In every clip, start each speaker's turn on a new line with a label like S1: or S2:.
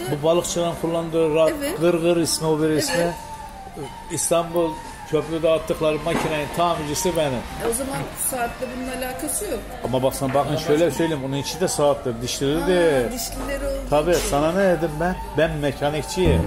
S1: Bu balıkçıların kullandığı
S2: evet.
S1: Gırgır ismi, o bir ismi.
S2: Evet.
S1: İstanbul Köprü'de attıkları makinenin tamircisi benim.
S2: O zaman saatle bunun alakası yok.
S1: Ama bakın şöyle söyleyeyim, onun içi de saattir, dişleri de.
S2: Dişlileri olduğu
S1: Tabii
S2: için.
S1: sana ne dedim ben? Ben mekanikçiyim.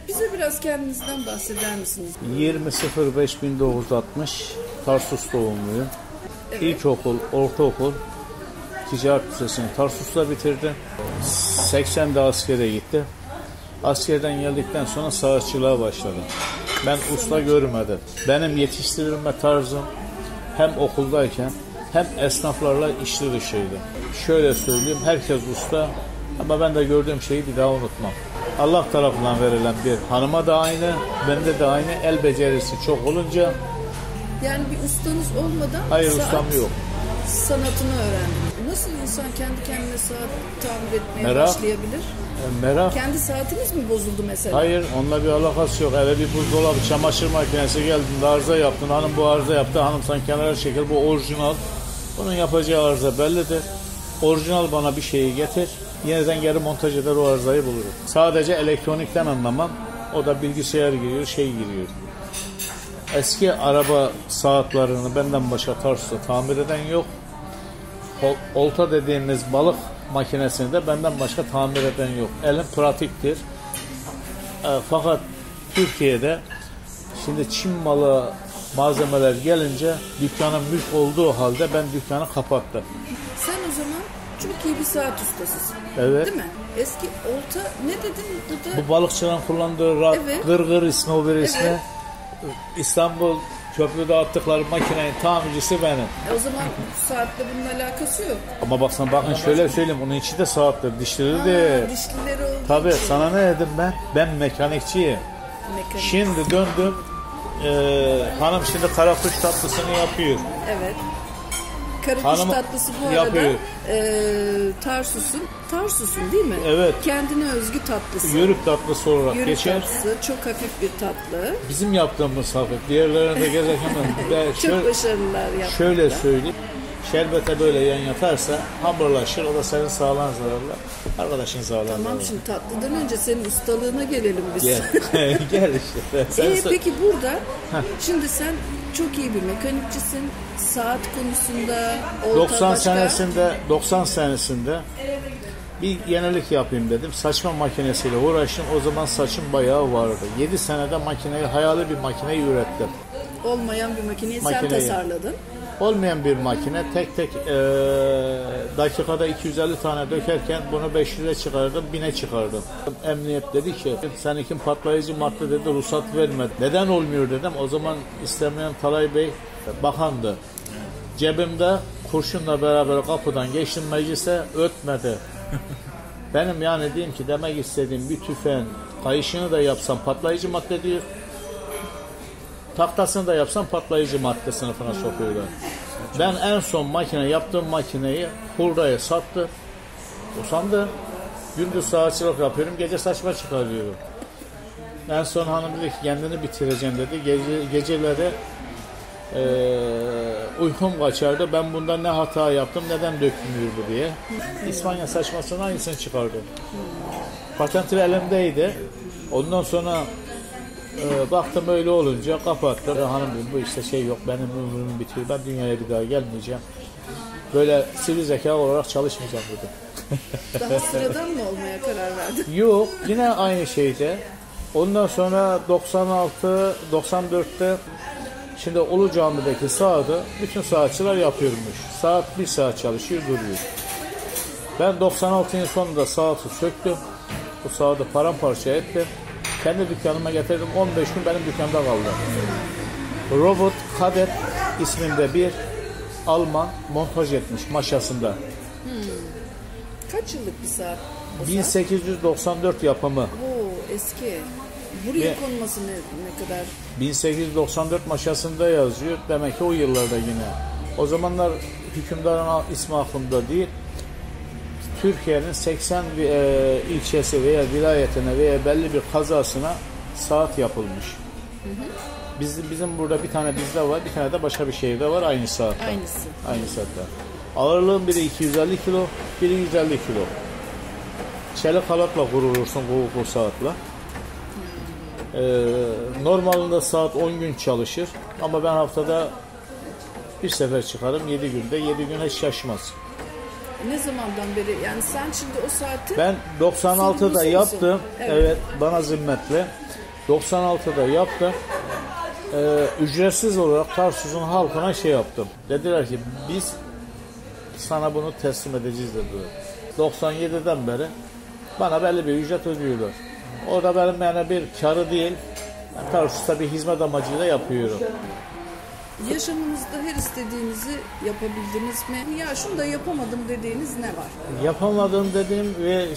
S2: Bize biraz kendinizden bahseder misiniz?
S1: 20.05.1960 Tarsus doğumluyum.
S2: Evet.
S1: İlkokul, ortaokul Ticaret Lisesi'ni Tarsus'ta bitirdim. 80'de askere gitti. Askerden geldikten sonra sağırçılığa başladım. Ben usta görmedim. Benim yetiştirilme tarzım hem okuldayken hem esnaflarla içli dışıydı. Şöyle söyleyeyim, herkes usta ama ben de gördüğüm şeyi bir daha unutmam. Allah tarafından verilen bir hanıma da aynı, bende de aynı, el becerisi çok olunca.
S2: Yani bir ustanız olmadan
S1: Hayır,
S2: saat
S1: ustam yok.
S2: Sanatını öğrendiniz. Nasıl insan kendi kendine saat tamir etmeye
S1: Merak.
S2: başlayabilir?
S1: Merak.
S2: Kendi saatiniz mi bozuldu mesela?
S1: Hayır, onunla bir alakası yok. Eve bir buzdolabı, çamaşır makinesi geldin, arıza yaptın. Hanım bu arıza yaptı. Hanım sen kenara çekil, bu orijinal. Bunun yapacağı arıza bellidir. Orijinal bana bir şeyi getir. Yeniden geri montaj eder, o arızayı bulurum. Sadece elektronikten anlamam. O da bilgisayar giriyor, şey giriyor. Eski araba saatlerini benden başka Tarsus'ta tamir eden yok. Olta dediğimiz balık makinesini de benden başka tamir eden yok. Elim pratiktir. Fakat Türkiye'de şimdi Çin malı malzemeler gelince dükkanın mülk olduğu halde ben dükkanı kapattım.
S2: Sen o zaman çok iyi bir saat ustasısın.
S1: Evet.
S2: Değil mi? Eski olta ne dedin burada?
S1: Bu balıkçıların kullandığı
S2: Evet.
S1: Gırgır ismi, o bir ismi.
S2: Evet.
S1: İstanbul Köprü'de attıkları makinenin tamircisi benim.
S2: O zaman saatle bunun alakası yok.
S1: Ama bakın şöyle söyleyeyim, onun içi de saattir, dişleri de.
S2: Dişlileri olduğu
S1: Tabii
S2: için.
S1: sana ne dedim ben? Ben mekanikçiyim.
S2: Mekanik.
S1: Şimdi döndüm. Hanım şimdi karakuş tatlısını yapıyor.
S2: Evet. Karakuş
S1: Hanım
S2: tatlısı bu
S1: yapıyor.
S2: arada Tarsus'un değil mi?
S1: Evet.
S2: Kendine özgü tatlısı.
S1: Yörük tatlısı olarak
S2: Yörük
S1: geçer.
S2: tatlısı, çok hafif bir tatlı.
S1: Bizim yaptığımız hafif. Diğerlerine gezerken
S2: Çok başarılılar yaptılar.
S1: şöyle söyleyeyim. Şerbete böyle yan yatarsa hamurlaşır. O da senin sağlığına zararlı. Arkadaşın sağlığına zararlı.
S2: Tamam, şimdi tatlıdan önce senin ustalığına gelelim biz.
S1: Gel. Gel işte.
S2: Peki burada şimdi sen çok iyi bir mekanikçisin. Saat konusunda
S1: 90 senesinde bir yenilik yapayım dedim. Saçma makinesiyle uğraştım. O zaman saçım bayağı vardı. 7 senede hayali bir makineyi ürettim.
S2: olmayan bir makineyi sen tasarladın.
S1: Olmayan bir makine. Tek dakikada 250 tane dökerken bunu 500'e çıkardım, 1000'e çıkardım. Emniyet dedi ki seninki patlayıcı madde dedi, ruhsat vermedi. Neden olmuyor dedim. O zaman istemeyen Talay Bey bakandı. Cebimde kurşunla beraber kapıdan geçtim meclise, ötmedi. Benim yani diyeyim ki demek istediğim bir tüfeğin kayışını da yapsam patlayıcı madde diyor. Taktasını da yapsam patlayıcı madde sınıfına sokuyorlar. Ben en son yaptığım makineyi hurdaya sattı. Usandı. Gündüz saatçılık yapıyorum, gece saçma çıkarıyorum. En son hanım dedi ki kendini bitireceğim dedi. Geceleri uykum kaçardı. Ben bundan ne hata yaptım, neden dökülmüyor bu diye. İspanya saçmasının aynısını çıkardım. Patenti elimdeydi. Ondan sonra baktım öyle olunca kapattım. Hanım dedim bu işte şey yok, benim ömrüm bitiyor. Ben dünyaya bir daha gelmeyeceğim. Böyle sivri zeka olarak çalışmayacağım dedim.
S2: Daha sıradan mı olmaya karar verdin?
S1: Yok, yine aynı şeyde. Ondan sonra 94'te şimdi Ulu Cami'deki saati bütün saatçiler yapıyormuş. Saat 1 saat çalışıyor, duruyor. Ben 96'nın sonunda saati söktüm. Bu saati paramparça ettim. Kendi dükkanıma getirdim. 15 gün benim dükkanda kaldı. Robot Kadet isminde bir Alman montaj etmiş maşasında.
S2: Kaç yıllık bir saat?
S1: 1894 yapımı.
S2: Oo, eski. Buraya konması ne kadar?
S1: 1894 maşasında yazıyor. Demek ki o yıllarda yine. O zamanlar hükümdarın ismi aklımda değil. Türkiye'nin 80 ilçesi veya vilayetine veya belli bir kazasına saat yapılmış. Bizim burada bir tane bizde var, bir tane de başka bir şehirde var aynı saatte.
S2: Aynısı.
S1: Aynı saatte. Ağırlığın biri 250 kilo, biri 150 kilo. Çelik halatla kurulursun bu saatla. Normalinde saat 10 gün çalışır ama ben haftada bir sefer çıkarım 7 günde. 7 gün hiç şaşmaz.
S2: Ne zamandan beri? Yani sen şimdi o saati...
S1: Ben 96'da yaptım. Evet, bana zimmetle. 96'da yaptım. Ücretsiz olarak Tarsus'un halkına şey yaptım. Dediler ki biz sana bunu teslim edeceğiz dediler. 97'den beri bana belli bir ücret ödüyorlar. O da benim yani bir karı değil. Ben Tarsus'ta bir hizmet amacıyla yapıyorum.
S2: Yaşamınızda her istediğinizi yapabildiniz mi? Ya şunu da yapamadım dediğiniz ne var?
S1: Yapamadım dediğim ve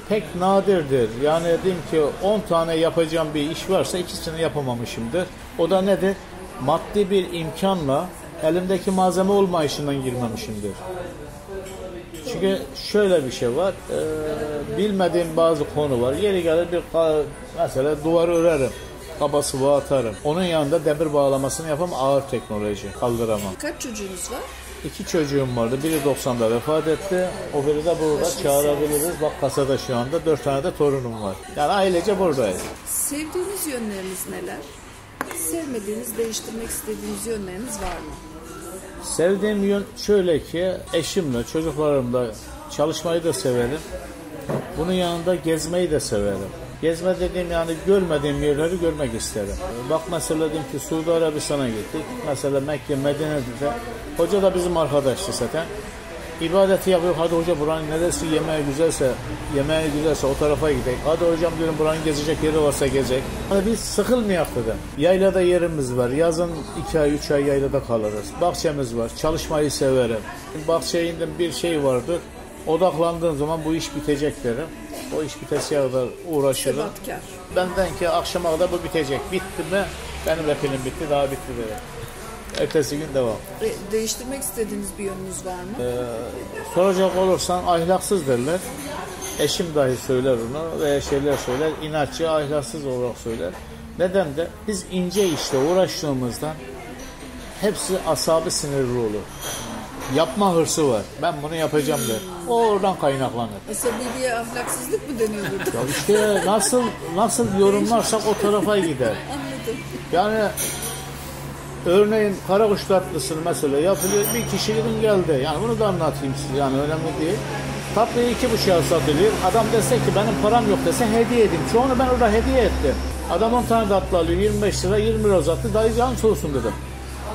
S1: pek nadirdir. Yani diyeyim ki 10 tane yapacağım bir iş varsa ikisini yapamamışımdır. O da nedir? Maddi bir imkanla elimdeki malzeme olmayışından girmemişimdir. Çünkü şöyle bir şey var. Bilmediğim bazı konu var. Yeri gelir mesela duvar örerim. Kaba sıvı atarım. Onun yanında demir bağlamasını yapamam, ağır teknoloji kaldıramam.
S2: Kaç çocuğunuz var?
S1: 2 çocuğum vardı. Biri 90'da vefat etti. O biri de burada çağırabiliriz. Bak kasada şu anda 4 tane de torunum var. Yani ailece buradayız.
S2: Sevdiğiniz yönleriniz neler? Sevmediğiniz, değiştirmek istediğiniz yönleriniz var mı?
S1: Sevdiğim yön şöyle ki eşimle, çocuklarımla çalışmayı da severim. Bunun yanında gezmeyi de severim. Gezme dediğim yani görmediğim yerleri görmek isterim. Bak mesela diyelim ki Suudi Arabistan'a gittik. Mesela Mekke, Medine'de. Hoca da bizim arkadaştı zaten. İbadeti yapıyor. Hadi hoca buranın neresi yemeği güzelse o tarafa gidelim. Hadi hocam diyorum buranın gezecek yeri varsa gezecek. Hani biz sıkılmayak dedim. Yaylada yerimiz var. Yazın 2 ay 3 ay yaylada kalırız. Bahçemiz var. Çalışmayı severim. Bahçeye indim bir şey vardır. Odaklandığım zaman bu iş bitecek derim. O iş bitesiye kadar uğraşırım.
S2: Sebatkar.
S1: Benden ki akşama kadar bu bitecek. Bitti mi? Benim de film bitti. Daha bitti derim. Ertesi gün devam.
S2: Değiştirmek istediğiniz bir yönünüz var mı?
S1: Soracak olursan ahlaksız derler. Eşim dahi söyler onu veya şeyler söyler. İnatçı, ahlaksız olarak söyler. Neden de biz ince işte uğraştığımızdan hepsi asabı sinirli olur. Yapma hırsı var. Ben bunu yapacağım der. O oradan kaynaklanır.
S2: Asabiliğe ahlaksızlık mı deniyor burada?
S1: Ya işte nasıl yorumlarsak o tarafa gider.
S2: Anladım.
S1: Yani örneğin karakuş tatlısını mesela yapılıyor. Bir kişi gidin geldi. Yani bunu da anlatayım size. Yani önemli değil. Tatlıyı 2,5'a satılıyor. Adam dese ki benim param yok dese hediye edeyim. Çoğunu ben orada hediye ettim. Adam 10 tane tatlı alıyor. 25 lira 20 lira uzattı. Dayı can soğusun dedim.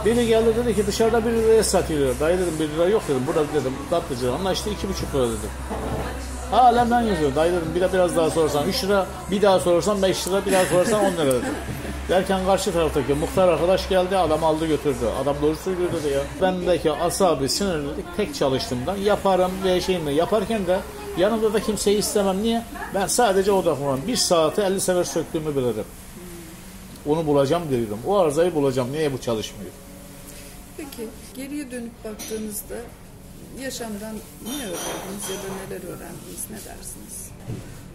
S1: Biri geldi dedi ki dışarıda 1 liraya satılıyor. Dayı dedim 1 lira yok dedim. Burada dedim tatlıcı anlaştı 2,5 lira dedim. Halen ben yazıyorum. Dayı dedim biraz daha sorarsan 3 lira, bir daha sorarsan 5 lira, bir daha sorarsan 10 lira dedim. Derken karşı taraftaki muhtar arkadaş geldi, adam aldı götürdü. Adam doğru söylüyor dedi ya. Bendeki asabi sinirlilik tek çalıştığımdan yaparım ve şeyimi yaparken de yanımda da kimseyi istemem. Niye? Ben sadece odaklanıyorum. 1 saate 50 sefer söktüğümü bilirim. Onu bulacağım diyorum. O arızayı bulacağım. Niye bu çalışmıyor?
S2: Peki geriye dönüp baktığınızda yaşamdan ne öğrendiniz ya da neler öğrendiniz, ne dersiniz?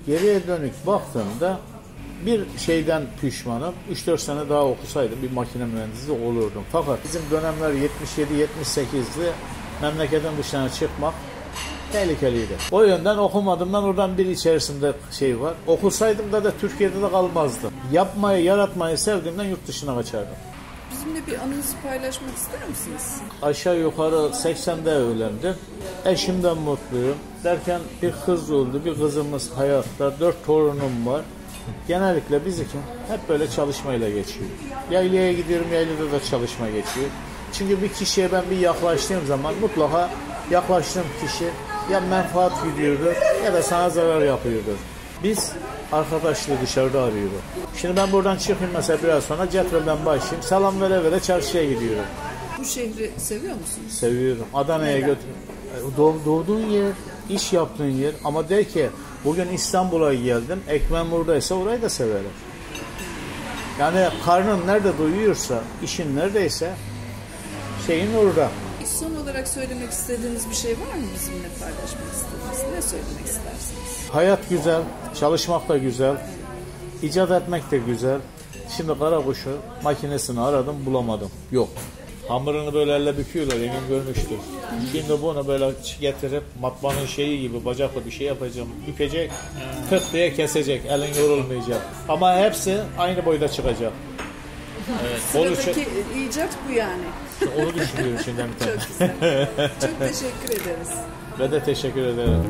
S1: Geriye dönük baktığımda bir şeyden pişmanım. 3-4 sene daha okusaydım bir makine mühendisi olurdum. Fakat bizim dönemler 77-78'li memleketin dışına çıkmak tehlikeliydi. O yönden okumadığımdan oradan bir içerisinde şey var. Okusaydım da Türkiye'de de kalmazdım. Yapmayı, yaratmayı sevdiğimden yurt dışına kaçardım.
S2: Bizimle bir anınızı paylaşmak ister misiniz?
S1: Aşağı yukarı 80'de evlendim. Eşimden mutluyum. Derken bir kız oldu. Bir kızımız hayatta. 4 torunum var. Genellikle biz için hep böyle çalışmayla geçiyor. Yaylaya gidiyorum, yaylada da çalışma geçiyor. Çünkü bir kişiye ben bir yaklaştığım zaman mutlaka yaklaştığım kişi ya menfaat gidiyordur ya da sana zarar yapıyordur. Biz arkadaşlığı dışarıda arıyoruz. Şimdi ben buradan çıkayım mesela biraz sonra Cetrel'den başlayayım. Salam vere vere çarşıya gidiyorum.
S2: Bu şehri seviyor musunuz?
S1: Seviyorum. Adana'ya doğduğun yer, iş yaptığın yer ama der ki bugün İstanbul'a geldim. Ekmem buradaysa orayı da severim. Yani karnın nerede doyuyorsa, işin neredeyse şeyin orada.
S2: Son olarak söylemek istediğiniz bir şey var mı bizimle paylaşmak istediğiniz? Ne söylemek istersiniz?
S1: Hayat güzel, çalışmak da güzel, icat etmek de güzel. Şimdi karakuşu makinesini aradım, bulamadım. Yok. Hamurunu böyle elle büküyorlar, Engin görmüştür. Şimdi bunu böyle getirip matbaanın şeyi gibi bacakla bir şey yapacağım, bükecek, tık diye kesecek, elin yorulmayacak. Ama hepsi aynı boyda çıkacak. Evet.
S2: Sıradaki icat bu yani.
S1: Onu düşünüyorum şimdiden bir tane.
S2: Çok güzel. Çok teşekkür ederiz.
S1: Ve de teşekkür ederim.